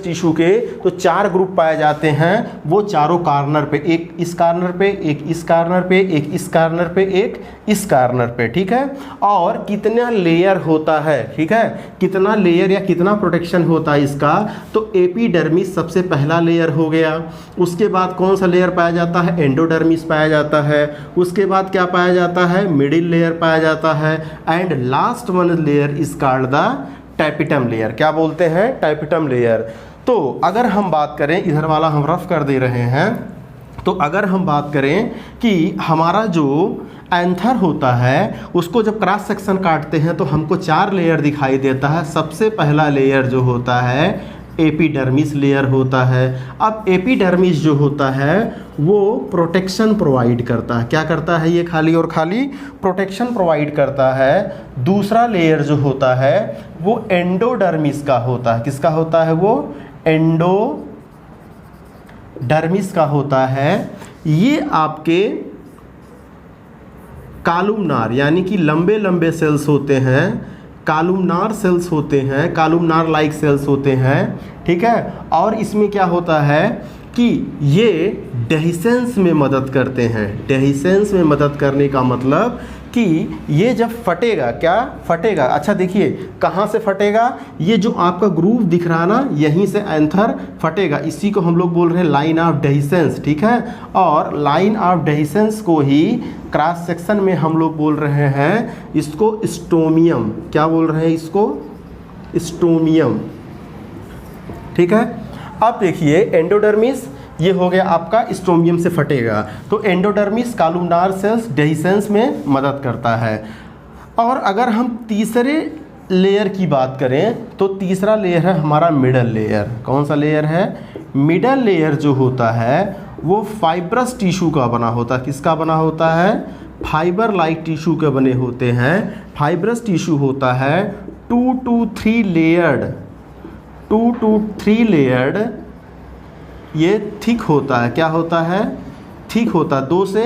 Tissue के तो 4 group पाए जाते हैं, वो चारों कार्नर पे, एक इस कार्नर पे, एक इस कार्नर पे, एक इस कार्नर पे, एक इस कार्नर पे, ठीक है। और कितना लेयर होता है, ठीक है, कितना लेयर या कितना प्रोटेक्शन होता है इसका, तो एपिडर्मिस सबसे पहला लेयर हो गया। उसके बाद कौन सा लेयर पाया जाता है, एंडोडर्मिस पाया जाता है। उसके बाद क्या पाया जाता है, मिडिल लेयर पाया जाता है। And last one layer is called the tapetum layer. क्या बोलते हैं, टैपिटम लेयर। तो अगर हम बात करें, इधर वाला हम रफ कर दे रहे हैं, तो अगर हम बात करें कि हमारा जो एंथर होता है उसको जब क्रॉस सेक्शन काटते हैं तो हमको 4 लेयर दिखाई देता है। सबसे पहला लेयर जो होता है एपिडर्मिस लेयर होता है। अब एपिडर्मिस जो होता है वो प्रोटेक्शन प्रोवाइड करता है। क्या करता है, ये खाली और खाली प्रोटेक्शन प्रोवाइड करता है। दूसरा लेयर जो होता है वो एंडोडर्मिस का होता है। किसका होता है, वो एंडोडर्मिस का होता है। ये आपके कालुमनार यानी कि लंबे लंबे सेल्स होते हैं, कालुमनार सेल्स होते हैं, कालुमनार लाइक सेल्स होते हैं, ठीक है। और इसमें क्या होता है कि ये डेहिसेंस में मदद करते हैं। डेहिसेंस में मदद करने का मतलब कि ये जब फटेगा, क्या फटेगा, अच्छा देखिए कहाँ से फटेगा, ये जो आपका ग्रूव दिख रहा ना, यहीं से एंथर फटेगा। इसी को हम लोग बोल रहे हैं लाइन ऑफ डेहिसेंस, ठीक है। और लाइन ऑफ डेहिसेंस को ही क्रॉस सेक्शन में हम लोग बोल रहे हैं इसको स्टोमियम। क्या बोल रहे हैं इसको, स्टोमियम, ठीक है। अब देखिए एंडोडर्मिस ये हो गया आपका, स्टोमियम से फटेगा। तो एंडोडर्मिस कालुमनार सेल्स डेहिसेंस में मदद करता है। और अगर हम तीसरे लेयर की बात करें तो तीसरा लेयर है हमारा मिडल लेयर। कौन सा लेयर है, मिडल लेयर जो होता है वो फाइब्रस टिश्यू का बना होता है। किसका बना होता है, फाइबर लाइक टिश्यू के बने होते हैं। फाइब्रस टिश्यू होता है 2 to 3 लेयर्ड, ये थिक होता है। क्या होता है, थिक होता है। 2 से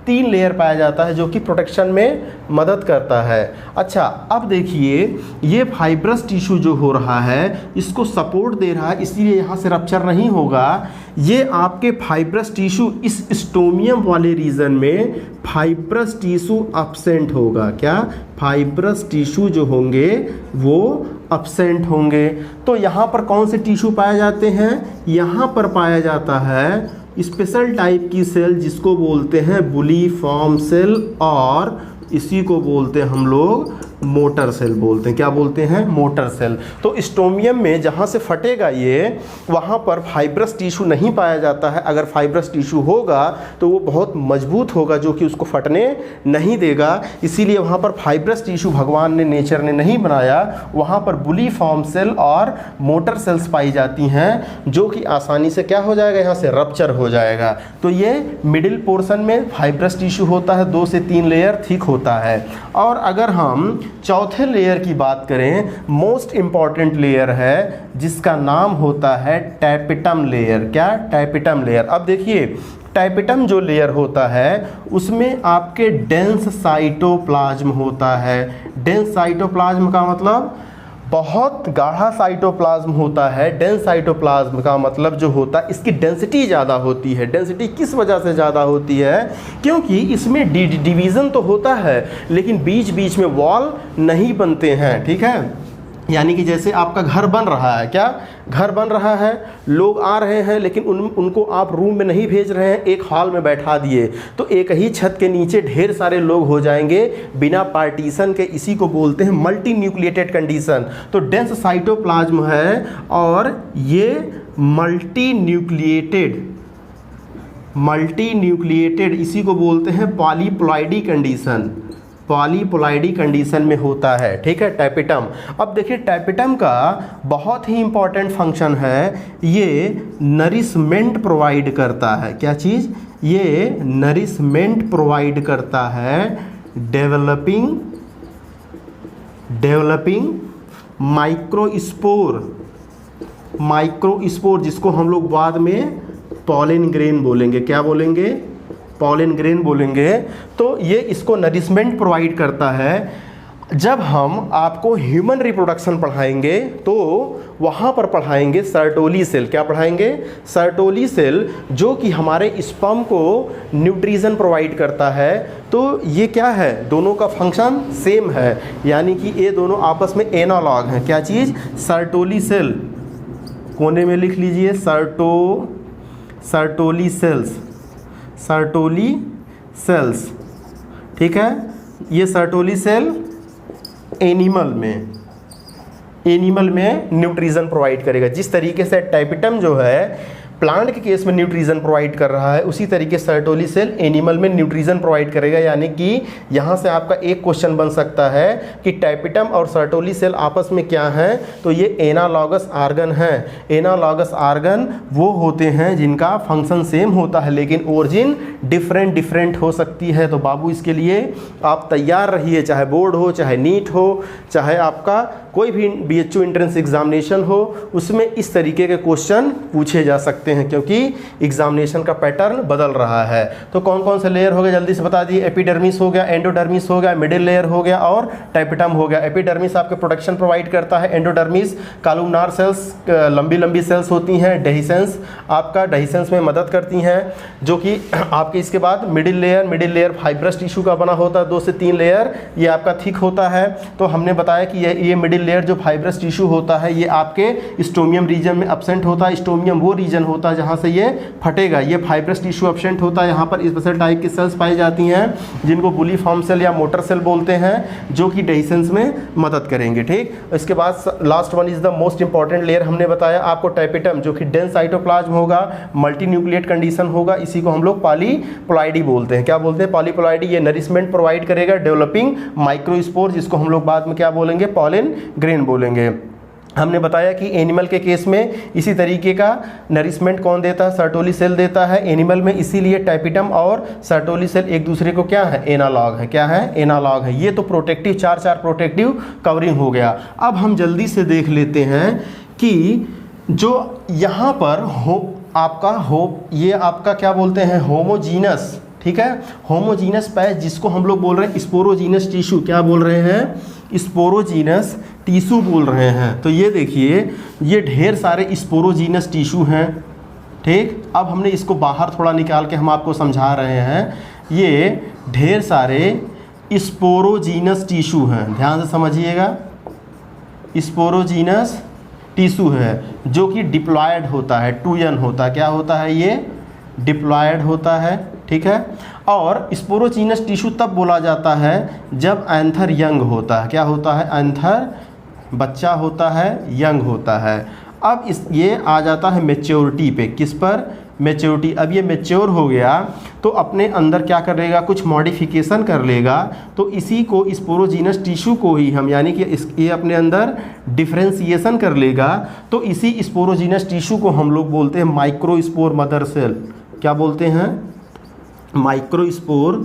3 लेयर पाया जाता है जो कि प्रोटेक्शन में मदद करता है। अच्छा अब देखिए ये फाइब्रस टिश्यू जो हो रहा है इसको सपोर्ट दे रहा है, इसीलिए यहाँ से रप्चर नहीं होगा। ये आपके फाइब्रस टिश्यू इस स्टोमियम वाले रीजन में फाइब्रस टिश्यू अब्सेंट होगा। क्या, फाइब्रस टिश्यू जो होंगे वो अब्सेंट होंगे। तो यहाँ पर कौन से टिश्यू पाए जाते हैं, यहाँ पर पाया जाता है स्पेशल टाइप की सेल जिसको बोलते हैं बुलीफॉर्म सेल, और इसी को बोलते हैं हम लोग मोटर सेल बोलते हैं। क्या बोलते हैं, मोटर सेल। तो स्टोमियम में जहाँ से फटेगा ये, वहाँ पर फाइब्रस टिश्यू नहीं पाया जाता है। अगर फाइब्रस टिश्यू होगा तो वो बहुत मजबूत होगा जो कि उसको फटने नहीं देगा। इसीलिए वहाँ पर फाइब्रस टिश्यू भगवान ने, नेचर ने नहीं बनाया। वहाँ पर बुलीफॉर्म सेल और मोटर सेल्स पाई जाती हैं जो कि आसानी से क्या हो जाएगा, यहाँ से रप्चर हो जाएगा। तो ये मिडिल पोर्शन में फाइब्रस टिश्यू होता है, 2 से 3 लेयर थिक होता है। और अगर हम चौथे लेयर की बात करें, मोस्ट इंपॉर्टेंट लेयर है जिसका नाम होता है टैपिटम लेयर। क्या, टैपिटम लेयर। अब देखिए टैपिटम जो लेयर होता है उसमें आपके डेंस साइटोप्लाज्म होता है। डेंस साइटोप्लाज्म का मतलब बहुत गाढ़ा साइटोप्लाज्म होता है। डेंस साइटोप्लाज्म का मतलब जो होता है इसकी डेंसिटी ज़्यादा होती है। डेंसिटी किस वजह से ज़्यादा होती है, क्योंकि इसमें डिवीज़न तो होता है लेकिन बीच बीच में वॉल नहीं बनते हैं, ठीक है। यानी कि जैसे आपका घर बन रहा है, क्या घर बन रहा है, लोग आ रहे हैं लेकिन उनको आप रूम में नहीं भेज रहे हैं, एक हॉल में बैठा दिए तो एक ही छत के नीचे ढेर सारे लोग हो जाएंगे बिना पार्टीशन के। इसी को बोलते हैं मल्टी न्यूक्लिएटेड कंडीशन। तो डेंस साइटोप्लाज्म है और ये मल्टी न्यूक्लिएटेड इसी को बोलते हैं पॉलीप्लॉइडी कंडीशन। पॉलीप्लॉइडी कंडीशन में होता है, ठीक है, टैपिटम। अब देखिए टैपिटम का बहुत ही इंपॉर्टेंट फंक्शन है, ये नरिशमेंट प्रोवाइड करता है। क्या चीज़, ये नरिशमेंट प्रोवाइड करता है डेवलपिंग माइक्रोस्पोर जिसको हम लोग बाद में पॉलन ग्रेन बोलेंगे। क्या बोलेंगे, पॉलन ग्रेन बोलेंगे। तो ये इसको नरिशमेंट प्रोवाइड करता है। जब हम आपको ह्यूमन रिप्रोडक्शन पढ़ाएंगे तो वहाँ पर पढ़ाएंगे सर्टोली सेल। क्या पढ़ाएंगे? सर्टोली सेल, जो कि हमारे स्पर्म को न्यूट्रिशन प्रोवाइड करता है। तो ये क्या है? दोनों का फंक्शन सेम है, यानी कि ये दोनों आपस में एनालॉग हैं। क्या चीज़? Sertoli cell. कोने में लिख लीजिए सर्टोली सेल्स, सर्टोली सेल्स। ठीक है, ये सर्टोली सेल एनिमल में न्यूट्रिशन प्रोवाइड करेगा। जिस तरीके से टाइपिटम जो है प्लांट के केस में न्यूट्रिशन प्रोवाइड कर रहा है, उसी तरीके सर्टोली सेल एनिमल में न्यूट्रिशन प्रोवाइड करेगा। यानी कि यहाँ से आपका एक क्वेश्चन बन सकता है कि टाइपिटम और सर्टोली सेल आपस में क्या हैं? तो ये एनालॉगस आर्गन हैं। एनालॉगस आर्गन वो होते हैं जिनका फंक्शन सेम होता है लेकिन ओरिजिन डिफरेंट हो सकती है। तो बाबू इसके लिए आप तैयार रहिए, चाहे बोर्ड हो, चाहे नीट हो, चाहे आपका कोई भी BHU एंट्रेंस एग्जामिनेशन हो, उसमें इस तरीके के क्वेश्चन पूछे जा सकते हैं क्योंकि एग्जामिनेशन का पैटर्न बदल रहा है। तो कौन कौन से लेयर हो गए जल्दी से बता दिए। एपिडर्मिस हो गया, एंडोडर्मिस हो गया, मिडिल लेयर हो गया और टाइपिटम हो गया। एपिडर्मिस आपके प्रोटेक्शन प्रोवाइड करता है। एंडोडर्मिस कॉलमनार सेल्स, लंबी सेल्स होती हैं। डेहिसेंस आपका डेहिसेंस में मदद करती हैं, जो कि आपके इसके बाद मिडिल लेयर फाइब्रस टिश्यू का बना होता है, 2 से 3 लेयर, ये आपका थिक होता है। तो हमने बताया कि ये मिडिल लेयर जो फाइब्रस टिश्यू होता है ये आपके स्टोमियम रीजन में एब्सेंट होता है। स्टोमियम वो रीजन होता है जहाँ से ये फटेगा। ये फाइब्रस टिश्यू एब्सेंट होता है। यहाँ पर स्पेशल टाइप की सेल्स पाई जाती हैं जिनको बुलीफॉर्म सेल या मोटर सेल बोलते हैं, जो कि डेहिसेंस में मदद करेंगे। ठीक, इसके बाद last one is the most important layer हमने बताया आपको, टाइपिटम, जो कि डेंस साइटोप्लाज्म होगा, मल्टी न्यूक्लिएट कंडीशन होगा। इसी को हम लोग पॉलीप्लॉइडी बोलते हैं। क्या बोलते हैं? पॉलीप्लॉइडी। ये नरिशमेंट प्रोवाइड करेगा, डेवलपिंग माइक्रोस्पोर, जिसको हम लोग बाद में क्या बोलेंगे? पॉलिन ग्रेन बोलेंगे। हमने बताया कि एनिमल के केस में इसी तरीके का नरिशमेंट कौन देता है? सर्टोली सेल देता है एनिमल में। इसीलिए टाइपिटम और सर्टोली सेल एक दूसरे को क्या है? एनालॉग है। क्या है? एनालॉग है। ये तो प्रोटेक्टिव, चार प्रोटेक्टिव कवरिंग हो गया। अब हम जल्दी से देख लेते हैं कि जो यहाँ पर ये आपका क्या बोलते हैं? होमोजीनस। ठीक है, होमोजीनस पैच, जिसको हम लोग बोल रहे हैं स्पोरोजीनस टिश्यू। क्या बोल रहे हैं? स्पोरोजीनस टिश्यू बोल रहे हैं। तो ये देखिए, ये ढेर सारे स्पोरोजीनस टिश्यू हैं। ठीक, अब हमने इसको बाहर थोड़ा निकाल के हम आपको समझा रहे हैं। ये ढेर सारे स्पोरोजीनस टिश्यू हैं, ध्यान से समझिएगा। स्पोरोजीनस टिश्यू है जो कि डिप्लॉयड होता है, 2n होता है। क्या होता है? ये डिप्लॉयड होता है। ठीक है, और स्पोरोजीनस टिश्यू तब बोला जाता है जब एंथर यंग होता है। क्या होता है? एंथर बच्चा होता है, यंग होता है। अब ये आ जाता है मैच्योरिटी पे। किस पर? मैच्योरिटी। अब ये मैच्योर हो गया तो अपने अंदर क्या कर लेगा? कुछ मॉडिफिकेशन कर लेगा। तो इसी को स्पोरोजीनस टिश्यू को ही हम, यानी कि ये अपने अंदर डिफ्रेंसिएशन कर लेगा। तो इसी स्पोरोजीनस टिश्यू को हम लोग बोलते हैं माइक्रोस्पोर मदर सेल। क्या बोलते हैं? Microspore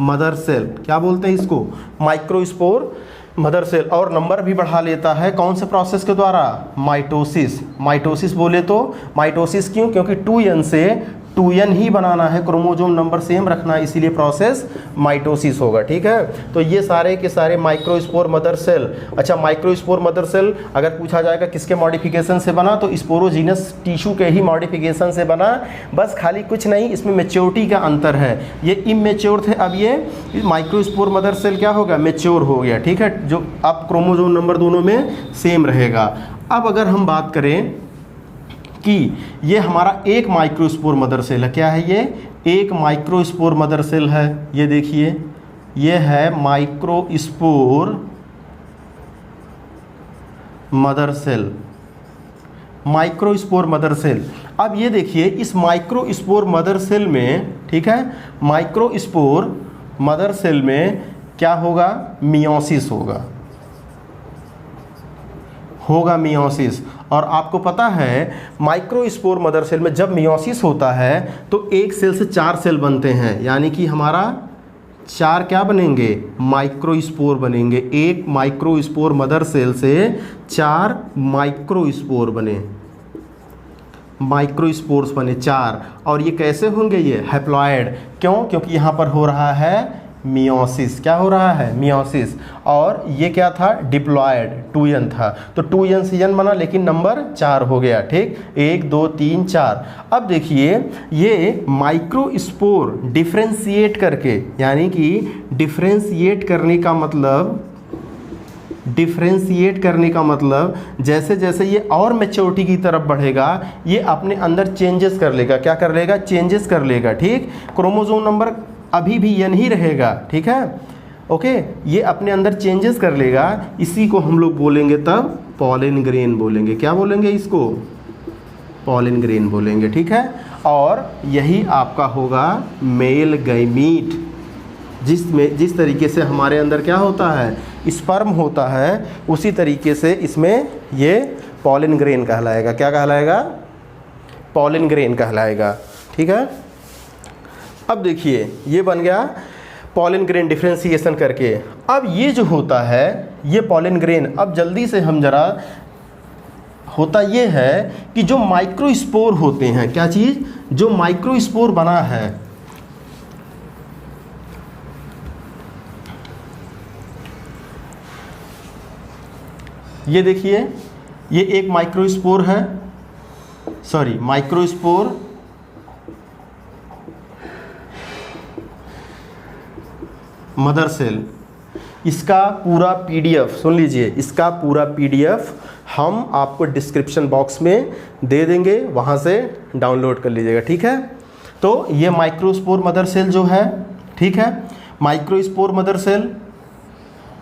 mother cell. क्या बोलते हैं इसको? Microspore mother cell. और नंबर भी बढ़ा लेता है कौन से प्रोसेस के द्वारा? माइटोसिस। माइटोसिस बोले तो माइटोसिस क्यों? क्योंकि 2n से 2n ही बनाना है, क्रोमोजोम नंबर सेम रखना है, इसीलिए प्रोसेस माइटोसिस होगा। ठीक है, तो ये सारे के सारे माइक्रोस्पोर मदर सेल। अच्छा, माइक्रोस्पोर मदर सेल अगर पूछा जाएगा किसके मॉडिफिकेशन से बना, तो स्पोरोजीनस टिश्यू के ही मॉडिफिकेशन से बना। बस खाली कुछ नहीं, इसमें मैच्योरिटी का अंतर है। ये इमेच्योर थे, अब ये माइक्रोस्पोर मदर सेल क्या होगा? मैच्योर हो गया। ठीक है, जो अब क्रोमोजोम नंबर दोनों में सेम रहेगा। अब अगर हम बात करें कि ये हमारा एक माइक्रोस्पोर मदर सेल है। क्या है ये? एक माइक्रोस्पोर मदर सेल है। ये देखिए, ये है microspore mother cell. Microspore mother cell. अब ये देखिए, इस माइक्रोस्पोर मदर सेल में, ठीक है, माइक्रोस्पोर मदर सेल में क्या होगा? मियोसिस होगा मियोसिस। और आपको पता है माइक्रोस्पोर मदर सेल में जब मियोसिस होता है तो एक सेल से 4 सेल बनते हैं, यानी कि हमारा 4 क्या बनेंगे? माइक्रोस्पोर बनेंगे। एक माइक्रोस्पोर मदर सेल से 4 माइक्रोस्पोर बने, माइक्रोस्पोर्स बने 4। और ये कैसे होंगे? ये हैप्लॉयड। क्यों? क्योंकि यहाँ पर हो रहा है मियोसिस। क्या हो रहा है? मियोसिस। और ये क्या था? डिप्लॉयड, 2n था, तो 2n से n बना, लेकिन नंबर 4 हो गया। ठीक, 1 2 3 4। अब देखिए ये माइक्रोस्पोर डिफ्रेंशिएट करके, यानी कि डिफ्रेंशिएट करने का मतलब, डिफ्रेंशिएट करने का मतलब जैसे जैसे ये और मैच्योरिटी की तरफ बढ़ेगा ये अपने अंदर चेंजेस कर लेगा। क्या कर लेगा? चेंजेस कर लेगा। ठीक, क्रोमोसोम नंबर अभी भी n ही रहेगा। ठीक है, ओके, ये अपने अंदर चेंजेस कर लेगा। इसी को हम लोग बोलेंगे तब पॉलिन ग्रेन बोलेंगे। क्या बोलेंगे इसको? पॉलिन ग्रेन बोलेंगे। ठीक है, और यही आपका होगा मेल गैमीट। जिस तरीके से हमारे अंदर क्या होता है? स्पर्म होता है, उसी तरीके से इसमें ये पॉलिन ग्रेन कहलाएगा। क्या कहलाएगा? पॉलिन ग्रेन कहलाएगा। ठीक है, अब देखिए ये बन गया पॉलिन ग्रेन डिफ्रेंशिएशन करके। अब ये जो होता है ये पॉलिन ग्रेन, अब जल्दी से हम जरा, होता ये है कि जो माइक्रोस्पोर होते हैं, क्या चीज़? जो माइक्रोस्पोर बना है, ये देखिए ये एक माइक्रोस्पोर है, सॉरी माइक्रोस्पोर मदर सेल। इसका पूरा पीडीएफ सुन लीजिए, इसका पूरा पीडीएफ हम आपको डिस्क्रिप्शन बॉक्स में दे देंगे, वहाँ से डाउनलोड कर लीजिएगा। ठीक है, तो ये माइक्रोस्पोर मदर सेल जो है, ठीक है, माइक्रोस्पोर मदर सेल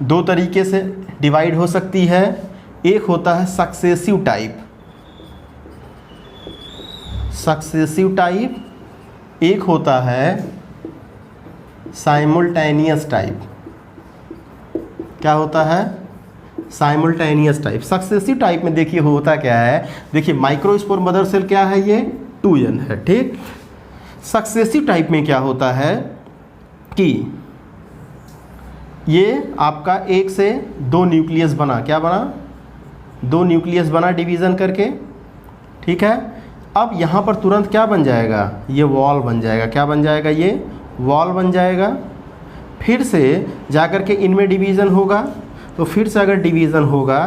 दो तरीके से डिवाइड हो सकती है। एक होता है सक्सेसिव टाइप, सक्सेसिव टाइप, एक होता है साइमल्टेनियस टाइप। क्या होता है? Simultaneous type. सक्सेसिव टाइप में देखिए होता क्या है, देखिए माइक्रोस्पोर मदर सेल क्या है? ये 2n है। ठीक, सक्सेसिव टाइप में क्या होता है कि ये आपका एक से दो न्यूक्लियस बना, क्या बना? दो न्यूक्लियस बना डिवीज़न करके। ठीक है, अब यहाँ पर तुरंत क्या बन जाएगा? ये वॉल बन जाएगा। क्या बन जाएगा? ये वॉल बन जाएगा। फिर से जाकर के इनमें डिवीज़न होगा, तो फिर से अगर डिवीज़न होगा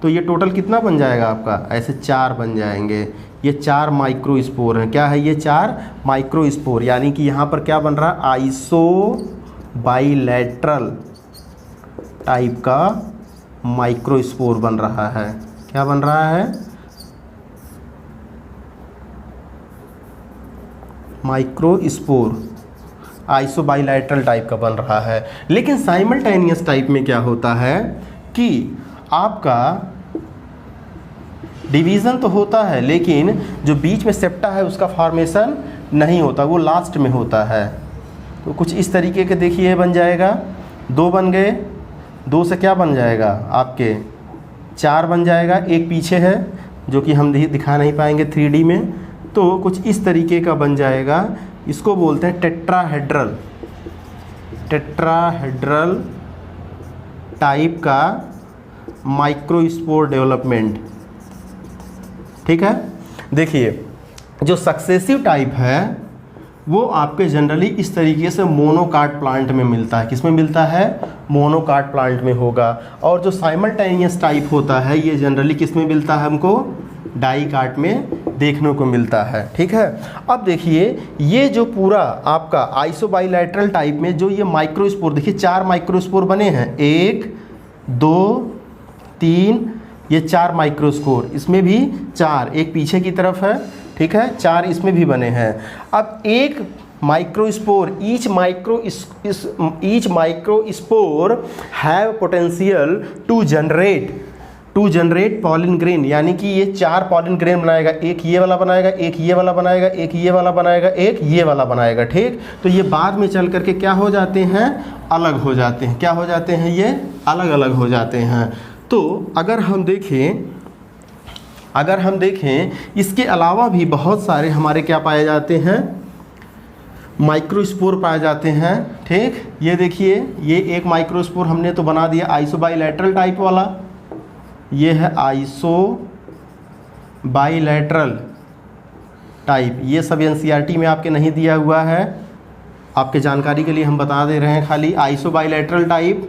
तो ये टोटल कितना बन जाएगा आपका? ऐसे 4 बन जाएंगे। ये 4 माइक्रोस्पोर हैं। क्या है? ये 4 माइक्रोस्पोर, यानी कि यहाँ पर क्या बन रहा है? आइसो बाइलैटरल टाइप का माइक्रोस्पोर बन रहा है। क्या बन रहा है? माइक्रोस्पोर आइसो बाइलैटरल टाइप का बन रहा है। लेकिन साइमल्टेनियस टाइप में क्या होता है कि आपका डिवीज़न तो होता है, लेकिन जो बीच में सेप्टा है उसका फॉर्मेशन नहीं होता, वो लास्ट में होता है। तो कुछ इस तरीके के देखिए बन जाएगा। 2 बन गए, 2 से क्या बन जाएगा? आपके 4 बन जाएगा। एक पीछे है जो कि हम दिखा नहीं पाएंगे 3D में, तो कुछ इस तरीके का बन जाएगा। इसको बोलते हैं टेट्राहेड्रल, टेट्राहेड्रल टाइप का माइक्रोस्पोर डेवलपमेंट। ठीक है, देखिए जो सक्सेसिव टाइप है वो आपके जनरली इस तरीके से मोनोकाट प्लांट में मिलता है। किस में मिलता है? मोनोकाट प्लांट में होगा। और जो साइमल्टेनियस टाइप होता है ये जनरली किस में मिलता है? हमको डाइकाट में देखने को मिलता है। ठीक है, अब देखिए ये जो पूरा आपका आइसो बाइलैटरल टाइप में जो ये माइक्रोस्पोर, देखिए 4 माइक्रोस्पोर बने हैं, 1 2 3, ये 4 माइक्रोस्पोर, इसमें भी 4, एक पीछे की तरफ है। ठीक है, 4 इसमें भी बने हैं। अब एक microspore, each microspore have potential to generate pollen grain, यानी कि ये 4 पॉलिन ग्रेन बनाएगा। एक ये वाला बनाएगा, एक ये वाला बनाएगा, एक ये वाला बनाएगा, एक ये वाला बनाएगा। ठीक, तो ये बाद में चल करके क्या हो जाते हैं? अलग हो जाते हैं। क्या हो जाते हैं? ये अलग अलग हो जाते हैं। तो अगर हम देखें इसके अलावा भी बहुत सारे हमारे क्या पाए जाते हैं? माइक्रोस्पोर पाए जाते हैं। ठीक, ये देखिए ये एक माइक्रोस्पोर हमने तो बना दिया आइसो बाइलैटरल टाइप वाला, ये है आइसो बाइलैटरल टाइप। ये सब एनसीईआरटी में आपके नहीं दिया हुआ है, आपके जानकारी के लिए हम बता दे रहे हैं खाली। आइसोबाइलेटरल टाइप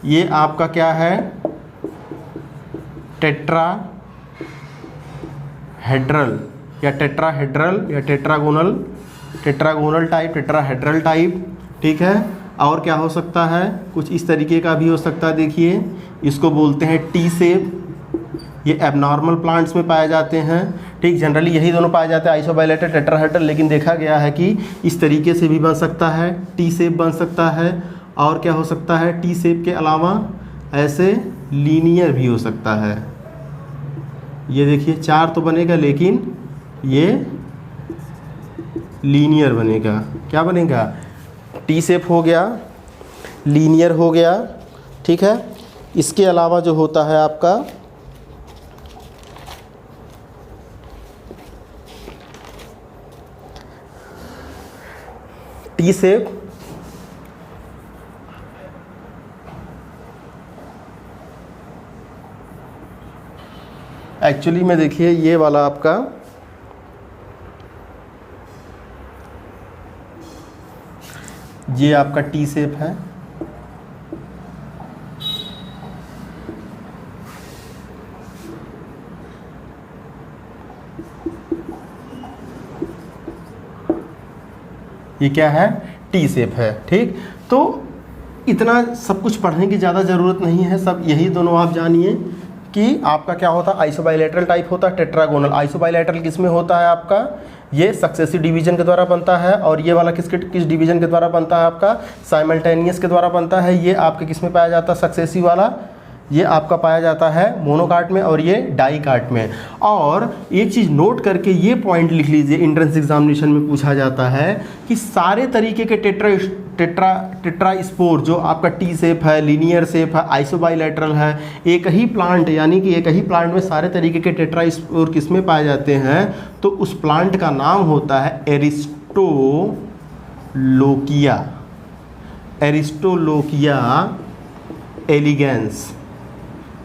ये आपका क्या है, टेट्राहेड्रल या टेट्राहेड्रल या टेट्रागोनल टाइप, टेट्राहेड्रल टाइप, ठीक है। और क्या हो सकता है, कुछ इस तरीके का भी हो सकता है। देखिए इसको बोलते हैं टी शेप, ये एबनॉर्मल प्लांट्स में पाए जाते हैं, ठीक। जनरली यही दोनों पाए जाते हैं, आइसोबाइलेटरल, टेट्राहेड्रल, लेकिन देखा गया है कि इस तरीके से भी बन सकता है, टी शेप बन सकता है। और क्या हो सकता है, टी शेप के अलावा ऐसे लीनियर भी हो सकता है। ये देखिए 4 तो बनेगा, लेकिन ये लीनियर बनेगा। क्या बनेगा, टी शेप हो गया, लीनियर हो गया, ठीक है। इसके अलावा जो होता है आपका टी शेप, एक्चुअली में देखिए ये वाला आपका ये आपका टी शेप है, ये क्या है, टी शेप है, ठीक। तो इतना सब कुछ पढ़ने की ज़्यादा ज़रूरत नहीं है, सब यही दोनों आप जानिए कि आपका क्या होता है, आइसोबाइलेटरल टाइप होता है, टेट्रागोनल। आइसोबाइलेटरल किस में होता है आपका, ये सक्सेसिव डिवीजन के द्वारा बनता है, और ये वाला किस डिवीजन के द्वारा बनता है आपका, साइमल्टेनियस के द्वारा बनता है। ये आपके किस में पाया जाता है, सक्सेसिव वाला ये आपका पाया जाता है मोनोकार्ट में, और ये डाइकार्ट में। और एक चीज़ नोट करके ये पॉइंट लिख लीजिए, एंट्रेंस एग्जामिनेशन में पूछा जाता है कि सारे तरीके के टेट्रा स्पोर जो आपका टी शेप है, लीनियर शेप है, आइसोबाइलेटरल है, एक ही प्लांट यानी कि एक ही प्लांट में सारे तरीके के टेट्रा स्पोर किस में पाए जाते हैं, तो उस प्लांट का नाम होता है एरिस्टोलोकिया, एरिस्टोलोकिया एलिगेंस।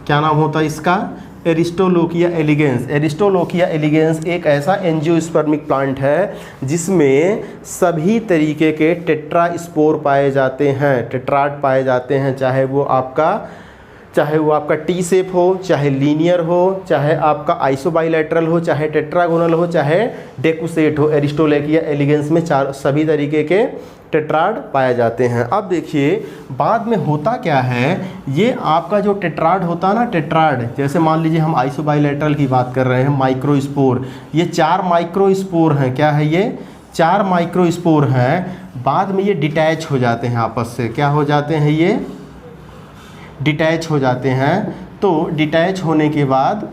क्या नाम होता है इसका, एरिस्टोलोकिया एलिगेंस। एरिस्टोलोकिया एलिगेंस एक ऐसा एंजियोस्पर्मिक प्लांट है जिसमें सभी तरीके के टेट्रा स्पोर पाए जाते हैं, टेट्राड पाए जाते हैं, चाहे वो आपका टी शेप हो, चाहे लीनियर हो, चाहे आपका आइसोबाइलेटरल हो, चाहे टेट्रागोनल हो, चाहे डेकुसेट हो। एरिस्टोलोकिया एलिगेंस में सभी तरीके के टेट्राड पाए जाते हैं। अब देखिए बाद में होता क्या है, ये आपका जो टेट्राड होता है ना, टेट्राड जैसे मान लीजिए हम आइसोबाइलेटरल की बात कर रहे हैं, माइक्रोस्पोर, ये 4 माइक्रोस्पोर हैं। क्या है ये, 4 माइक्रोस्पोर हैं। बाद में ये डिटैच हो जाते हैं आपस से, क्या हो जाते हैं, ये डिटैच हो जाते हैं। तो डिटैच होने के बाद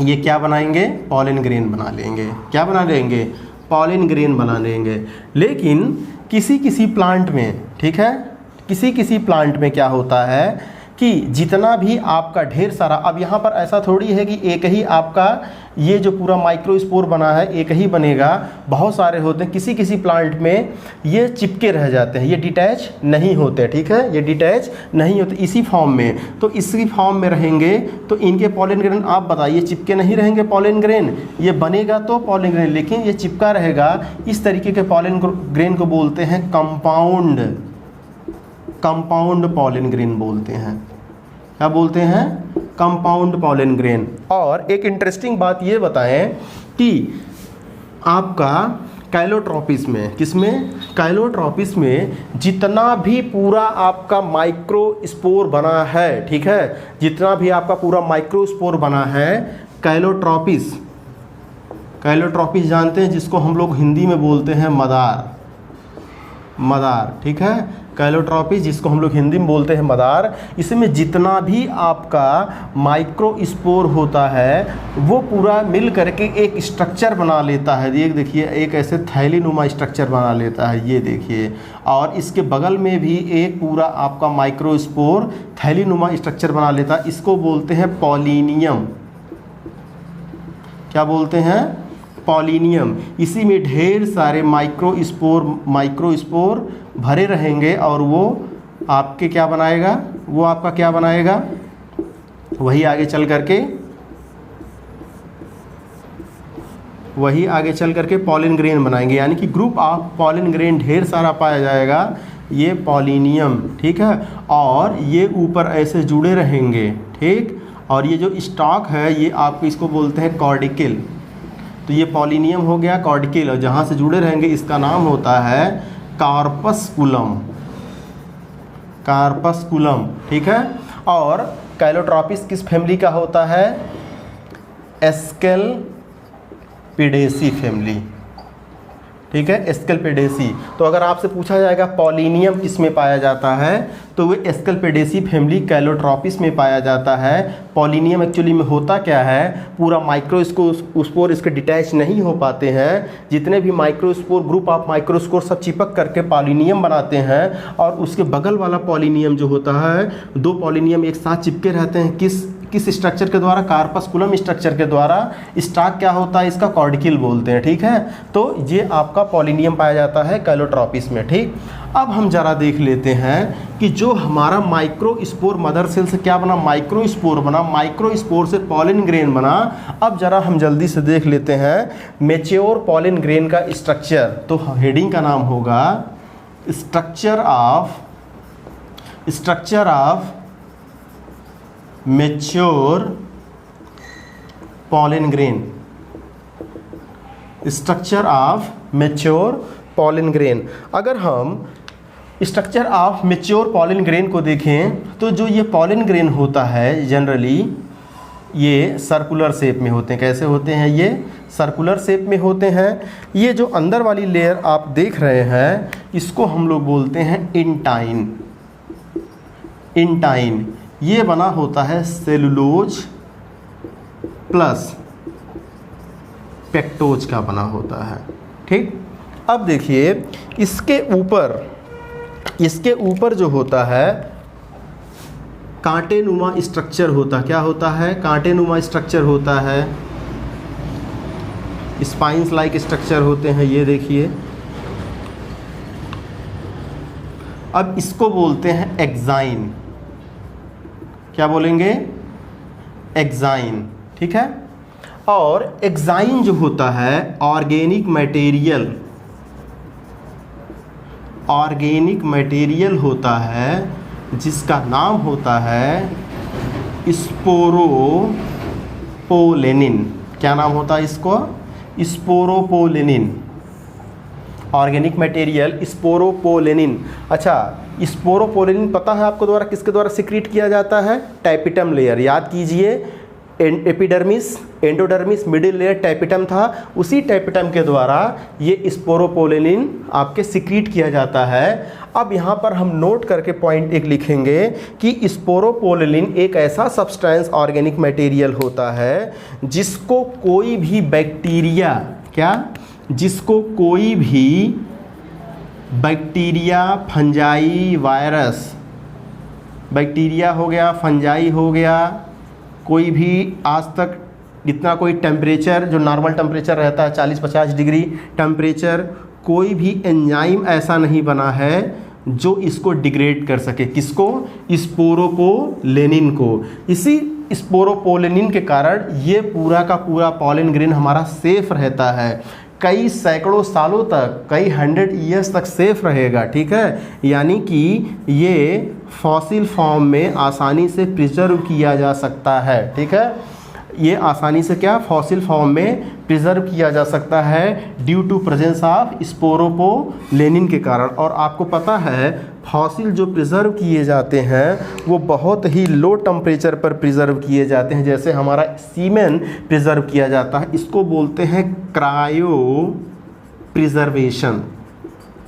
ये क्या बनाएंगे, पॉलन ग्रेन बना लेंगे। क्या बना लेंगे, पॉलन ग्रेन बना लेंगे। लेकिन किसी प्लांट में, ठीक है, किसी प्लांट में क्या होता है कि जितना भी आपका ढेर सारा, अब यहाँ पर ऐसा थोड़ी है कि एक ही आपका ये जो पूरा माइक्रोस्पोर बना है एक ही बनेगा, बहुत सारे होते हैं। किसी प्लांट में ये चिपके रह जाते हैं, ये डिटैच नहीं होते, ठीक है, ये डिटैच नहीं होते इसी फॉर्म में। तो इसी फॉर्म में रहेंगे तो इनके पॉलन ग्रेन आप बताइए चिपके नहीं रहेंगे पॉलन ग्रेन, ये बनेगा तो पॉलन ग्रेन, लेकिन ये चिपका रहेगा। इस तरीके के पॉलन ग्रेन को बोलते हैं कंपाउंड पॉलन ग्रेन बोलते हैं। क्या बोलते हैं, कंपाउंड पॉलन ग्रेन। और एक इंटरेस्टिंग बात ये बताएं कि आपका कैलोट्रॉपिस में, किसमें, कैलोट्रॉपिस में जितना भी पूरा आपका माइक्रोस्पोर बना है, ठीक है, जितना भी आपका पूरा माइक्रोस्पोर बना है, कैलोट्रॉपिस जानते हैं, जिसको हम लोग हिंदी में बोलते हैं मदार, ठीक है, कैलोट्रॉपिस जिसको हम लोग हिंदी में बोलते हैं मदार। इसमें जितना भी आपका माइक्रोस्पोर होता है वो पूरा मिल करके एक स्ट्रक्चर बना लेता है। ये देखिए एक ऐसे थैलीनुमा स्ट्रक्चर बना लेता है, ये देखिए। और इसके बगल में भी एक पूरा आपका माइक्रोस्पोर थैलीनुमा स्ट्रक्चर बना लेता है, इसको बोलते हैं पॉलिनियम। क्या बोलते हैं, पॉलिनियम। इसी में ढेर सारे माइक्रोस्पोर भरे रहेंगे और वो आपके क्या बनाएगा, वो आपका क्या बनाएगा, वही आगे चल करके वही आगे चल करके पॉलिन ग्रेन बनाएंगे, यानी कि ग्रुप ऑफ पॉलिन ग्रेन ढेर सारा पाया जाएगा, ये पॉलिनियम, ठीक है। और ये ऊपर ऐसे जुड़े रहेंगे, ठीक। और ये जो स्टॉक है ये आपको इसको बोलते हैं कॉर्डिकल। तो ये पॉलिनियम हो गया, कॉर्डिकल, और जहाँ से जुड़े रहेंगे इसका नाम होता है कार्पस्कुलम, कार्पस्कुलम, ठीक है। और कैलोट्रॉपिस किस फैमिली का होता है? एस्केलपिडेसी फैमिली, ठीक है, एस्केलपिडेसी। तो अगर आपसे पूछा जाएगा पॉलिनियम किस में पाया जाता है, तो वो एस्केलपिडेसी फैमिली कैलोट्रॉपिस में पाया जाता है। पॉलिनियम एक्चुअली में होता क्या है, पूरा माइक्रोस्पोर इसके डिटैच नहीं हो पाते हैं, जितने भी माइक्रोस्पोर, ग्रुप ऑफ माइक्रोस्पोर सब चिपक करके पॉलिनियम बनाते हैं। और उसके बगल वाला पॉलिनियम जो होता है, दो पॉलिनियम एक साथ चिपके रहते हैं, किस स्ट्रक्चर के द्वारा? कार्पस्कुलम स्ट्रक्चर के द्वारा। स्टॉक क्या होता है इसका? कॉर्डिकल बोलते हैं, ठीक है। तो ये आपका पॉलिनियम पाया जाता है कैलोट्रॉपिस में, ठीक। अब हम जरा देख लेते हैं कि जो हमारा माइक्रोस्पोर मदर सेल से क्या बना, माइक्रोस्पोर बना, माइक्रोस्पोर से पॉलिन ग्रेन बना। अब जरा हम जल्दी से देख लेते हैं मैच्योर पॉलिन ग्रेन का स्ट्रक्चर। तो हेडिंग का नाम होगा structure of mature pollen grain, structure of mature pollen grain. अगर हम structure of mature pollen grain को देखें तो जो ये पॉलिन ग्रेन होता है जनरली ये सर्कुलर शेप में होते हैं। कैसे होते हैं? ये सर्कुलर शेप में होते हैं। ये जो अंदर वाली लेयर आप देख रहे हैं इसको हम लोग बोलते हैं इंटाइन। इंटाइन ये बना होता है सेलुलोज प्लस पेक्टोज का बना होता है, ठीक। अब देखिए इसके ऊपर जो होता है कांटेनुमा स्ट्रक्चर होता, क्या होता है? कांटेनुमा स्ट्रक्चर होता है, स्पाइन्स लाइक स्ट्रक्चर होते हैं, ये देखिए। अब इसको बोलते हैं एक्साइन। क्या बोलेंगे? एक्साइन, ठीक है। और एक्साइन जो होता है ऑर्गेनिक मटेरियल होता है जिसका नाम होता है स्पोरोपोलेनिन। क्या नाम होता है इसको? स्पोरोपोलेनिन। Organic material sporopollenin. अच्छा, स्पोरोपोलेनिन पता है आपको द्वारा किसके द्वारा सिक्रीट किया जाता है? Tapetum layer. याद कीजिए, epidermis, endodermis, middle layer tapetum था, उसी टैपिटम के द्वारा ये स्पोरोपोलेनिन आपके सिक्रीट किया जाता है। अब यहाँ पर हम नोट करके पॉइंट एक लिखेंगे कि स्पोरोपोलेनिन एक ऐसा सब्सटेंस ऑर्गेनिक मटेरियल होता है जिसको कोई भी बैक्टीरिया, क्या? जिसको कोई भी बैक्टीरिया, फंजाई, वायरस, बैक्टीरिया हो गया, फंजाई हो गया, कोई भी आज तक इतना कोई टेम्परेचर जो नॉर्मल टेम्परेचर रहता है 40-50 डिग्री टेम्परेचर, कोई भी एंजाइम ऐसा नहीं बना है जो इसको डिग्रेड कर सके। किसको? स्पोरोपोलेनिन को। इसी स्पोरोपोलेनिन के कारण ये पूरा का पूरा पॉलिन ग्रेन हमारा सेफ रहता है, कई सैकड़ों सालों तक, कई 100 ईयर्स तक सेफ रहेगा, ठीक है। यानी कि ये फॉसिल फॉर्म में आसानी से प्रिजर्व किया जा सकता है, ठीक है। ये आसानी से क्या? फॉसिल फॉर्म में प्रिजर्व किया जा सकता है due to presence of sporopollenin के कारण। और आपको पता है फॉसिल जो प्रिजर्व किए जाते हैं वो बहुत ही लो टेम्परेचर पर प्रिजर्व किए जाते हैं। जैसे हमारा सीमेन प्रिजर्व किया जाता है, इसको बोलते हैं क्रायो प्रिजर्वेशन।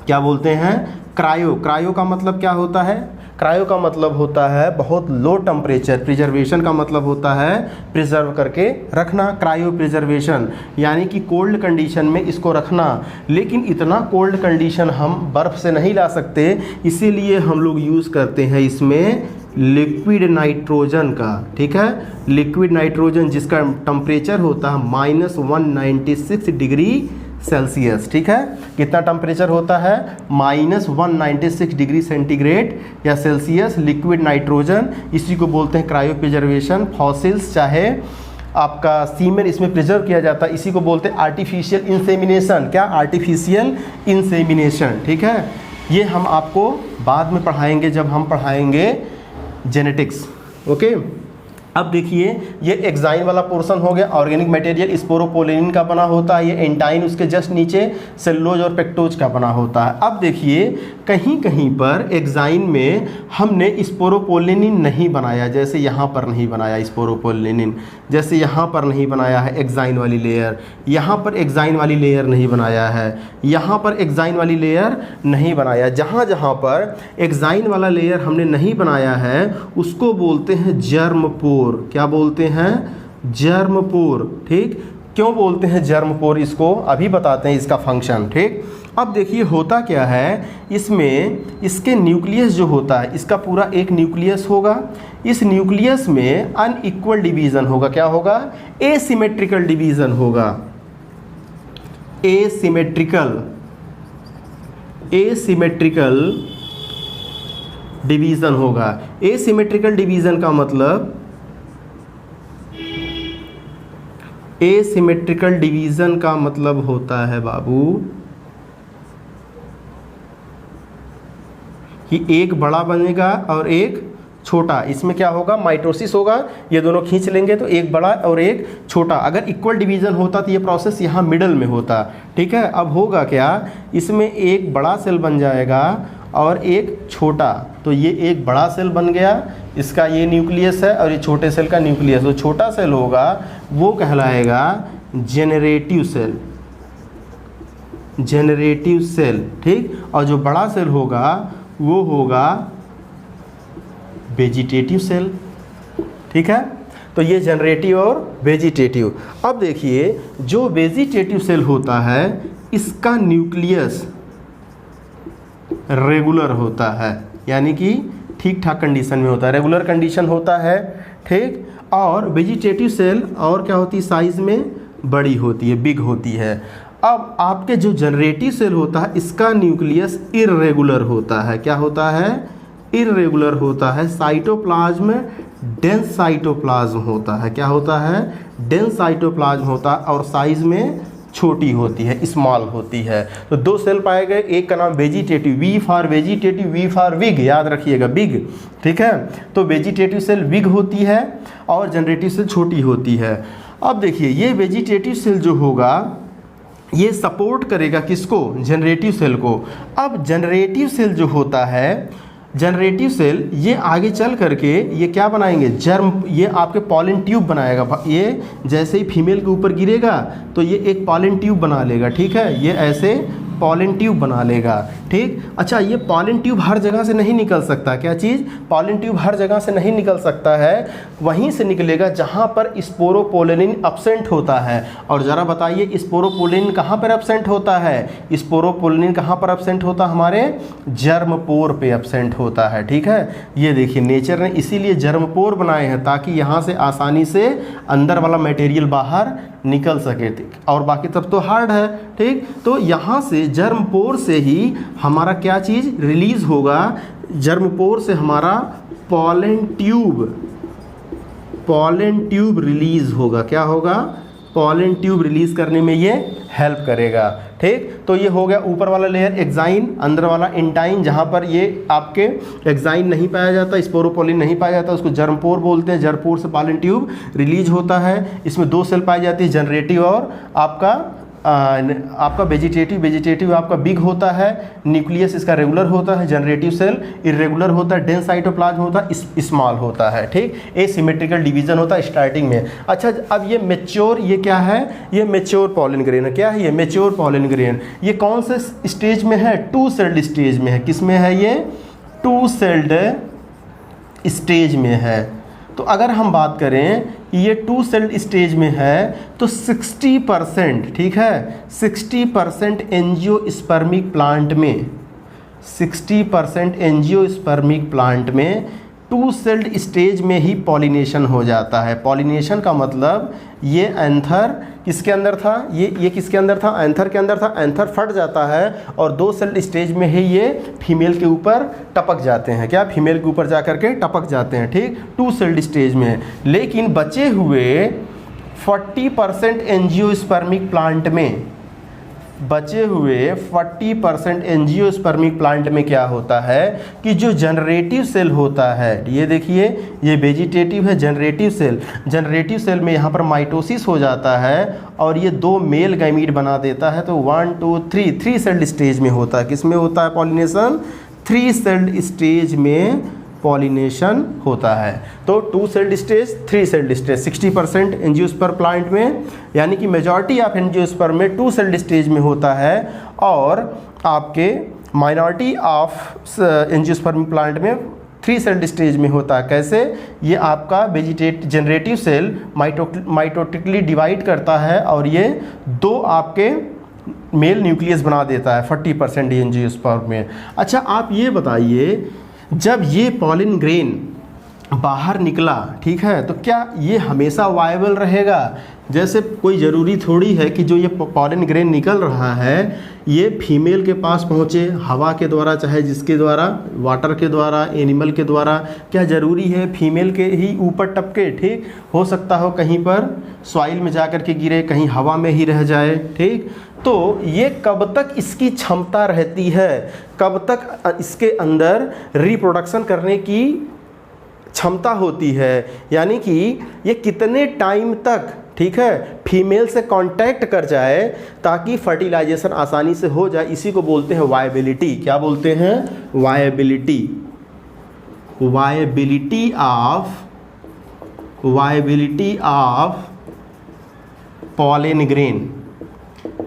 क्या बोलते हैं? क्रायो। क्रायो का मतलब क्या होता है? क्रायो का मतलब होता है बहुत लो टेम्परेचर। प्रिजर्वेशन का मतलब होता है प्रिजर्व करके रखना, क्रायो प्रिजर्वेशन, यानी कि कोल्ड कंडीशन में इसको रखना। लेकिन इतना कोल्ड कंडीशन हम बर्फ़ से नहीं ला सकते, इसीलिए हम लोग यूज़ करते हैं इसमें लिक्विड नाइट्रोजन का, ठीक है। लिक्विड नाइट्रोजन जिसका टेम्परेचर होता है -196 डिग्री सेल्सियस, ठीक है। कितना टेम्परेचर होता है? -196 डिग्री सेंटीग्रेड या सेल्सियस। लिक्विड नाइट्रोजन, इसी को बोलते हैं क्रायो प्रिजर्वेशन। फॉसिल्स चाहे आपका सीमेन इसमें प्रिजर्व किया जाता है, इसी को बोलते हैं आर्टिफिशियल इंसेमिनेशन। क्या? Artificial insemination. ठीक है, ये हम आपको बाद में पढ़ाएंगे जब हम पढ़ाएंगे जेनेटिक्स। ओके, अब देखिए ये एक्साइन वाला पोर्शन हो गया। ऑर्गेनिक मटेरियल स्पोरोपोलिन का बना होता है, ये एंटाइन उसके जस्ट नीचे सेलुलोज और पेक्टोज का बना होता है। अब देखिए कहीं कहीं पर एक्साइन में हमने स्पोरोपोलिन नहीं बनाया, जैसे यहाँ पर नहीं बनाया स्पोरोपोलिन, जैसे यहाँ पर नहीं बनाया है एक्साइन वाली लेयर, यहाँ पर एक्साइन वाली लेयर नहीं बनाया है, यहाँ पर एक्साइन वाली लेयर नहीं बनाया। जहाँ जहाँ पर एक्साइन वाला लेयर हमने नहीं बनाया है उसको बोलते हैं जर्मपोर। क्या बोलते हैं? जर्मपोर। ठीक, क्यों बोलते हैं जर्मपोर इसको अभी बताते हैं इसका फंक्शन। ठीक, अब देखिए होता क्या है, इसमें इसके न्यूक्लियस जो होता है, इसका पूरा एक न्यूक्लियस होगा। इस न्यूक्लियस में अनइक्वल डिवीज़न होगा। क्या होगा? एसिमेट्रिकल डिवीज़न होगा। एसिमेट्रिकल डिवीज़न होगा। एसिमेट्रिकल डिवीज़न का मतलब, एसिमेट्रिकल डिवीज़न का मतलब होता है बाबू कि एक बड़ा बनेगा और एक छोटा। इसमें क्या होगा? माइटोसिस होगा, ये दोनों खींच लेंगे तो एक बड़ा और एक छोटा। अगर इक्वल डिवीज़न होता तो ये प्रोसेस यहाँ मिडल में होता। ठीक है, अब होगा क्या, इसमें एक बड़ा सेल बन जाएगा और एक छोटा, तो ये एक बड़ा सेल बन गया, इसका ये न्यूक्लियस है और ये छोटे सेल का न्यूक्लियस। तो छोटा सेल होगा वो कहलाएगा जेनरेटिव सेल, जेनरेटिव सेल। ठीक, और जो बड़ा सेल होगा वो होगा वेजिटेटिव सेल। ठीक है, तो ये जनरेटिव और वेजिटेटिव। अब देखिए जो वेजिटेटिव सेल होता है इसका न्यूक्लियस रेगुलर होता है, यानी कि ठीक ठाक कंडीशन में होता है, रेगुलर कंडीशन होता है। ठीक, और वेजिटेटिव सेल और क्या होती है? साइज में बड़ी होती है, बिग होती है। अब आपके जो जनरेटिव सेल होता है इसका न्यूक्लियस इर्रेगुलर होता है। क्या होता है? इर्रेगुलर होता है। साइटोप्लाज्म डेंस साइटोप्लाज्म होता है। क्या होता है? डेंस साइटोप्लाज्म होता है और साइज में छोटी होती है, स्मॉल होती है। तो दो सेल पाए गए, एक का नाम vegetative, V for vegetative, V for wig, याद रखिएगा विग। ठीक है, तो वेजिटेटिव सेल विग होती है और जनरेटिव सेल छोटी होती है। अब देखिए ये वेजिटेटिव सेल जो होगा ये सपोर्ट करेगा किसको? जनरेटिव सेल को। अब जनरेटिव सेल जो होता है, जनरेटिव सेल ये आगे चल करके ये क्या बनाएंगे? जर्म, ये आपके पॉलन ट्यूब बनाएगा। ये जैसे ही फीमेल के ऊपर गिरेगा तो ये एक पॉलन ट्यूब बना लेगा। ठीक है, ये ऐसे पॉलन ट्यूब बना लेगा। ठीक, अच्छा ये पॉलन ट्यूब हर जगह से नहीं निकल सकता। क्या चीज़? पॉलन ट्यूब हर जगह से नहीं निकल सकता है, वहीं से निकलेगा जहाँ पर स्पोरोपोलिन एब्सेंट होता है। और ज़रा बताइए स्पोरोपोलिन कहाँ पर एब्सेंट होता है? स्पोरोपोलिन कहाँ पर एब्सेंट होता है? हमारे जर्मपोर पे एब्सेंट होता है। ठीक है, ये देखिए नेचर ने इसीलिए जर्मपोर बनाए हैं ताकि यहाँ से आसानी से अंदर वाला मटेरियल बाहर निकल सके। और बाकी तब तो हार्ड है। ठीक, तो यहाँ से जर्मपोर से ही हमारा क्या चीज़ रिलीज़ होगा? जर्मपोर से हमारा पॉलन ट्यूब रिलीज़ होगा। क्या होगा? पॉलन ट्यूब रिलीज़ करने में ये हेल्प करेगा। ठीक, तो ये हो गया ऊपर वाला लेयर एक्साइन, अंदर वाला एंटाइन, जहाँ पर ये आपके एक्साइन नहीं पाया जाता, स्पोरोपोलिन नहीं पाया जाता, उसको जर्मपोर बोलते हैं। जर्मपोर से पॉलन ट्यूब रिलीज होता है। इसमें दो सेल पाई जाती है, जनरेटिव और आपका वेजिटेटिव आपका बिग होता है, न्यूक्लियस इसका रेगुलर होता है, जनरेटिव सेल इरेगुलर होता है, डेंस साइटोप्लाज्म होता है, स्मॉल होता है। ठीक, एसिमेट्रिकल डिवीजन होता है स्टार्टिंग में। अच्छा, अब ये मैच्योर, ये क्या है? ये मैच्योर पॉलन ग्रेन है। क्या है ये? Mature pollen grain. ये कौन से स्टेज में है? टू सेल्ड स्टेज में है। किस में है ये? टू सेल्ड स्टेज में है। तो अगर हम बात करें ये टू सेल्ड स्टेज में है तो 60%, ठीक है, 60% एंजियोस्पर्मिक प्लांट में, 60% एंजियोस्पर्मिक प्लांट में टू सेल्ड स्टेज में ही पॉलिनेशन हो जाता है। पॉलिनेशन का मतलब ये एंथर किसके अंदर था? ये किसके अंदर था? एंथर के अंदर था। एंथर फट जाता है और दो सेल्ड स्टेज में ही ये फीमेल के ऊपर टपक जाते हैं। क्या? फीमेल के ऊपर जा करके टपक जाते हैं। ठीक, टू सेल्ड स्टेज में। लेकिन बचे हुए 40% एंजियोस्पर्मिक प्लांट में, बचे हुए 40% एंजियोस्पर्मिक प्लांट में क्या होता है कि जो जनरेटिव सेल होता है, ये देखिए ये वेजिटेटिव है, जनरेटिव सेल में यहाँ पर माइटोसिस हो जाता है और ये 2 मेल गैमीट बना देता है। तो 1 2 3 सेल्ड स्टेज में होता है। किस में होता है पॉलिनेशन? 3 सेल्ड स्टेज में पॉलिनेशन होता है। तो 2 sailed stage, 3 sailed stage, 60% angiosperm plant में, यानी कि मेजॉरिटी ऑफ एंजियोस्पर्म में 2 सेल्ड स्टेज में होता है और आपके माइनॉरिटी ऑफ एंजियोस्पर्म प्लांट में 3 सेल्ड स्टेज में होता है। कैसे? ये आपका जनरेटिव सेल माइटोटिकली डिवाइड करता है और ये 2 आपके मेल न्यूक्लियस बना देता है 40% एंजियोस्पर्म में। अच्छा, आप ये बताइए, जब ये पॉलिन ग्रेन बाहर निकला, ठीक है, तो क्या ये हमेशा वायबल रहेगा? जैसे कोई ज़रूरी थोड़ी है कि जो ये पॉलिन ग्रेन निकल रहा है ये फीमेल के पास पहुँचे हवा के द्वारा, चाहे जिसके द्वारा, वाटर के द्वारा, एनिमल के द्वारा। क्या ज़रूरी है फीमेल के ही ऊपर टपके? ठीक, हो सकता हो कहीं पर सॉइल में जा कर के गिरे, कहीं हवा में ही रह जाए। ठीक, तो ये कब तक इसकी क्षमता रहती है, कब तक इसके अंदर रिप्रोडक्शन करने की क्षमता होती है, यानी कि ये कितने टाइम तक, ठीक है, फीमेल से कांटेक्ट कर जाए ताकि फर्टिलाइजेशन आसानी से हो जाए, इसी को बोलते हैं वायबिलिटी। क्या बोलते हैं? Viability. Viability of pollen grain,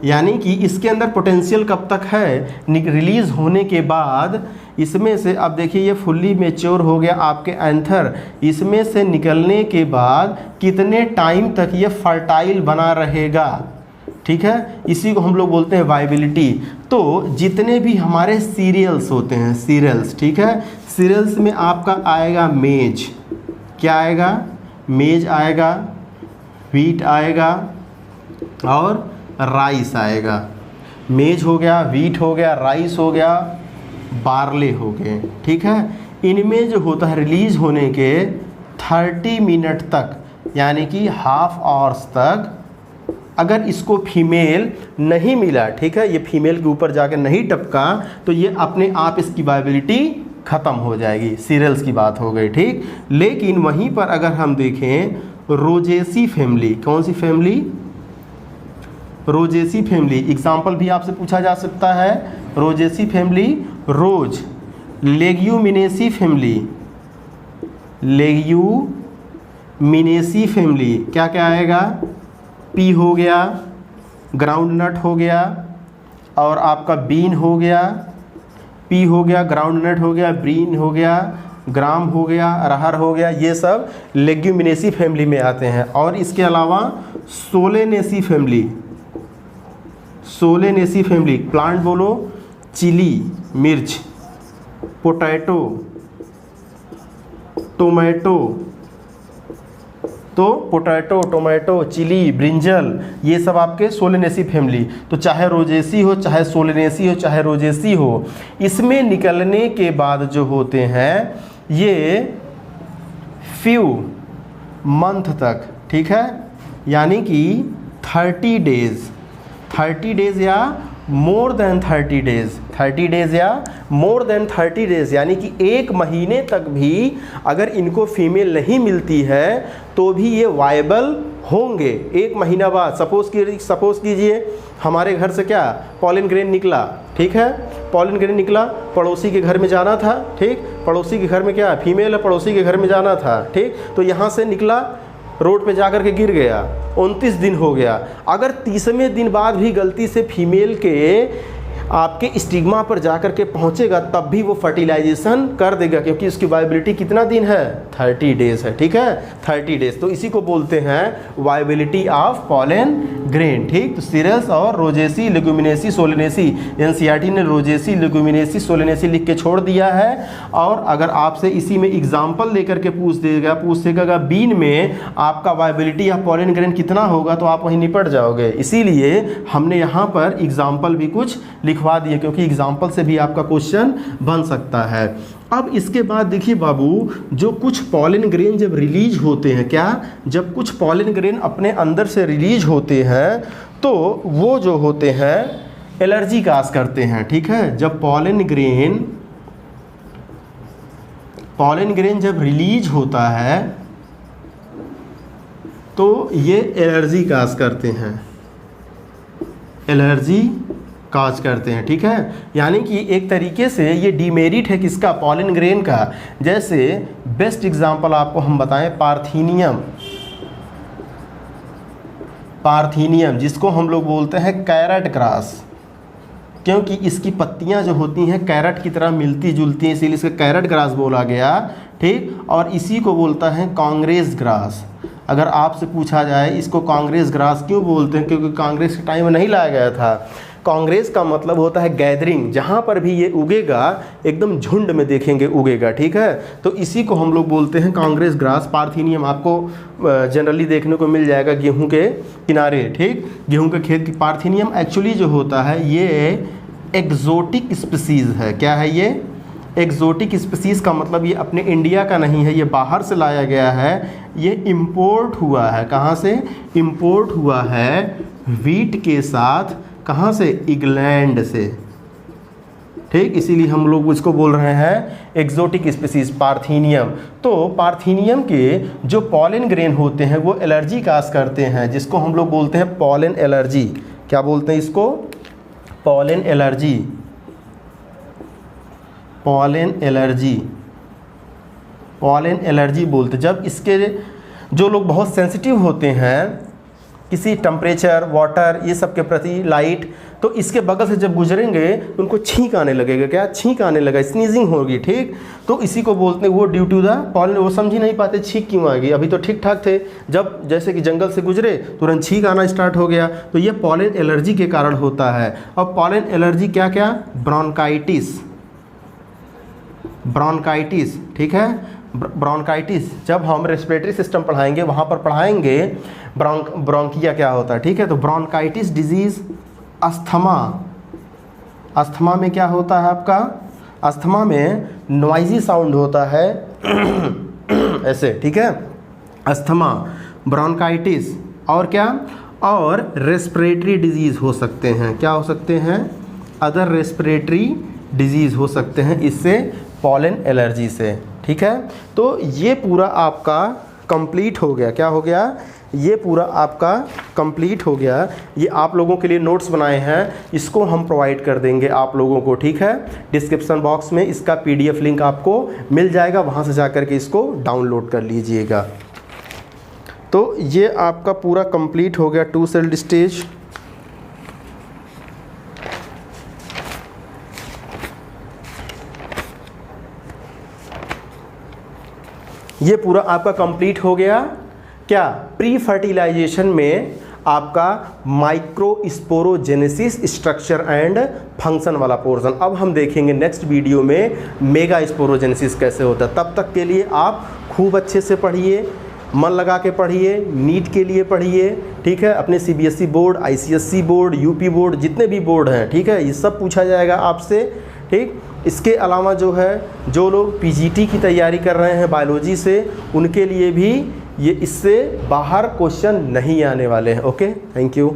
यानी कि इसके अंदर पोटेंशियल कब तक है? रिलीज़ होने के बाद इसमें से, अब देखिए ये फुल्ली मेच्योर हो गया आपके एंथर, इसमें से निकलने के बाद कितने टाइम तक ये फर्टाइल बना रहेगा, ठीक है, इसी को हम लोग बोलते हैं वायबिलिटी। तो जितने भी हमारे सीरियल्स होते हैं, सीरियल्स, ठीक है, सीरियल्स में आपका आएगा मेज, क्या आएगा? मेज आएगा, व्हीट आएगा और राइस आएगा। मेज हो गया, व्हीट हो गया, राइस हो गया, बार्ले हो गए, ठीक है। इनमें जो होता है रिलीज होने के 30 मिनट तक, यानी कि हाफ आवर्स तक, अगर इसको फीमेल नहीं मिला, ठीक है, ये फीमेल के ऊपर जाकर नहीं टपका, तो ये अपने आप इसकी वायबिलिटी ख़त्म हो जाएगी। सीरियल्स की बात हो गई, ठीक। लेकिन वहीं पर अगर हम देखें रोजेसी फैमिली, कौन सी फैमिली? Rosaceae family. एग्जाम्पल भी आपसे पूछा जा सकता है, रोजेसी फैमिली, रोज। लेग्यूमिनेसी फैमिली, लेग्यूमिनेसी फैमिली, क्या क्या आएगा? पी हो गया, ग्राउंड नट हो गया, और आपका बीन हो गया, पी हो गया, ग्राउंड नट हो गया, बीन हो गया, ग्राम हो गया, अरहर हो गया, ये सब लेग्यूमिनेसी फैमिली में आते हैं। और इसके अलावा Solanaceae family, Solanaceae family, plant बोलो, चिली मिर्च, पोटैटो, टोमेटो, तो पोटैटो, टोमेटो, चिली, ब्रिंजल, ये सब आपके सोलेनेसी फैमिली। तो चाहे रोजेसी हो, चाहे सोलेनेसी हो, चाहे रोजेसी हो, इसमें निकलने के बाद जो होते हैं ये फ्यू मंथ तक, ठीक है, यानी कि 30 डेज या मोर देन 30 डेज, 30 डेज या मोर देन 30 डेज, यानी कि 1 महीने तक भी अगर इनको फीमेल नहीं मिलती है तो भी ये वायबल होंगे। 1 महीना बाद सपोज कीजिए हमारे घर से क्या पॉलिन ग्रेन निकला, ठीक है, पॉलिन ग्रेन निकला, पड़ोसी के घर में जाना था, ठीक, पड़ोसी के घर में क्या फीमेल है, पड़ोसी के घर में जाना था, ठीक, तो यहाँ से निकला, रोड पे जाकर के गिर गया, 29 दिन हो गया। अगर 30वें दिन बाद भी गलती से फीमेल के आपके स्टिग्मा पर जाकर के पहुंचेगा तब भी वो फर्टिलाइजेशन कर देगा, क्योंकि उसकी वायबिलिटी कितना दिन है? 30 डेज है, ठीक है, 30 डेज। तो इसी को बोलते हैं वायबिलिटी ऑफ पॉलन ग्रेन, ठीक। तो सीरियल्स और रोजेसी, लेगुमिनेसी, सोलेनेसी, एनसीईआरटी ने रोजेसी, लेगुमिनेसी, सोलेनेसी लिख के छोड़ दिया है। और अगर आपसे इसी में एग्जाम्पल लेकर के पूछ देगा बीन में आपका वायबिलिटी ऑफ पॉलन ग्रेन कितना होगा, तो आप वहीं निपट जाओगे। इसीलिए हमने यहाँ पर एग्जाम्पल भी कुछ लिखवा दिए, क्योंकि एग्जाम्पल से भी आपका क्वेश्चन बन सकता है। अब इसके बाद देखिए बाबू, जो कुछ पॉलन ग्रेन जब रिलीज होते हैं, क्या, जब कुछ पॉलन ग्रेन अपने अंदर से रिलीज होते हैं तो वो जो होते हैं एलर्जी काज करते हैं, ठीक है। जब पॉलन ग्रेन जब रिलीज होता है तो ये एलर्जी काज करते हैं, एलर्जी काज करते हैं, ठीक है। यानी कि एक तरीके से ये डीमेरिट है किसका, पॉलन ग्रेन का। जैसे बेस्ट एग्जांपल आपको हम बताएं, पार्थीनियम जिसको हम लोग बोलते हैं कैरेट ग्रास, क्योंकि इसकी पत्तियां जो होती हैं कैरेट की तरह मिलती जुलती हैं, इसीलिए इसको कैरेट ग्रास बोला गया, ठीक। और इसी को बोलता है कांग्रेस ग्रास। अगर आपसे पूछा जाए इसको कांग्रेस ग्रास क्यों बोलते हैं, क्योंकि कांग्रेस के टाइम में नहीं लाया गया था। कांग्रेस का मतलब होता है गैदरिंग, जहाँ पर भी ये उगेगा एकदम झुंड में देखेंगे उगेगा, ठीक है। तो इसी को हम लोग बोलते हैं कांग्रेस ग्रास। पार्थीनियम आपको जनरली देखने को मिल जाएगा गेहूं के किनारे, ठीक, गेहूं के खेत की। पार्थीनियम एक्चुअली जो होता है ये एक्जोटिक स्पीसीज़ है। क्या है ये, एक्जोटिक स्पीसीज़ का मतलब ये अपने इंडिया का नहीं है, ये बाहर से लाया गया है, ये इम्पोर्ट हुआ है। कहाँ से इम्पोर्ट हुआ है, वीट के साथ, कहाँ से, इंग्लैंड से, ठीक। इसीलिए हम लोग इसको बोल रहे हैं एक्जोटिक स्पीसीज पार्थीनियम। तो पार्थीनियम के जो पॉलन ग्रेन होते हैं वो एलर्जी काज करते हैं, जिसको हम लोग बोलते हैं पॉलन एलर्जी। क्या बोलते हैं इसको, pollen allergy, pollen allergy, pollen allergy बोलते। जब इसके जो लोग बहुत सेंसिटिव होते हैं किसी टेम्परेचर, वाटर, ये सब के प्रति, लाइट, तो इसके बगल से जब गुजरेंगे तो उनको छींक आने लगेगा। क्या, छींक आने लगा, स्नीजिंग होगी, ठीक। तो इसी को बोलते हैं वो ड्यू टू द पॉलन। वो समझ ही नहीं पाते छींक क्यों आ गई, अभी तो ठीक ठाक थे, जब जैसे कि जंगल से गुजरे तुरंत छींक आना स्टार्ट हो गया। तो ये पॉलन एलर्जी के कारण होता है। और पॉलन एलर्जी क्या क्या, ब्रोंकाइटिस, ब्रोंकाइटिस, ठीक है, ब्रोंकाइटिस। जब हम रेस्पिरेटरी सिस्टम पढ़ाएंगे वहाँ पर पढ़ाएंगे ब्रोंकिया क्या होता है, ठीक है। तो ब्रोंकाइटिस डिजीज़, अस्थमा, अस्थमा में क्या होता है आपका, अस्थमा में नॉइजी साउंड होता है ऐसे, ठीक है, अस्थमा, ब्रोंकाइटिस। और क्या, और रेस्पिरेटरी डिजीज़ हो सकते हैं। क्या हो सकते हैं, अदर रेस्पिरेटरी डिजीज़ हो सकते हैं इससे, पॉलन एलर्जी से, ठीक है। तो ये पूरा आपका कंप्लीट हो गया। क्या हो गया, ये पूरा आपका कंप्लीट हो गया। ये आप लोगों के लिए नोट्स बनाए हैं, इसको हम प्रोवाइड कर देंगे आप लोगों को, ठीक है। डिस्क्रिप्शन बॉक्स में इसका PDF लिंक आपको मिल जाएगा, वहाँ से जा कर के इसको डाउनलोड कर लीजिएगा। तो ये आपका पूरा कंप्लीट हो गया 2 सेल्ड स्टेज। ये पूरा आपका कंप्लीट हो गया। क्या, प्री फर्टिलाइजेशन में आपका माइक्रोस्पोरोजेनेसिस, स्ट्रक्चर एंड फंक्शन वाला पोर्शन। अब हम देखेंगे नेक्स्ट वीडियो में मेगा स्पोरोजेनेसिस कैसे होता है। तब तक के लिए आप खूब अच्छे से पढ़िए, मन लगा के पढ़िए, नीट के लिए पढ़िए, ठीक है। अपने CBSE board, ICSE board, UP board, जितने भी बोर्ड हैं, ठीक है, ये सब पूछा जाएगा आपसे, ठीक। इसके अलावा जो है, जो लोग PGT की तैयारी कर रहे हैं बायोलॉजी से, उनके लिए भी ये इससे बाहर क्वेश्चन नहीं आने वाले हैं। Okay, thank you.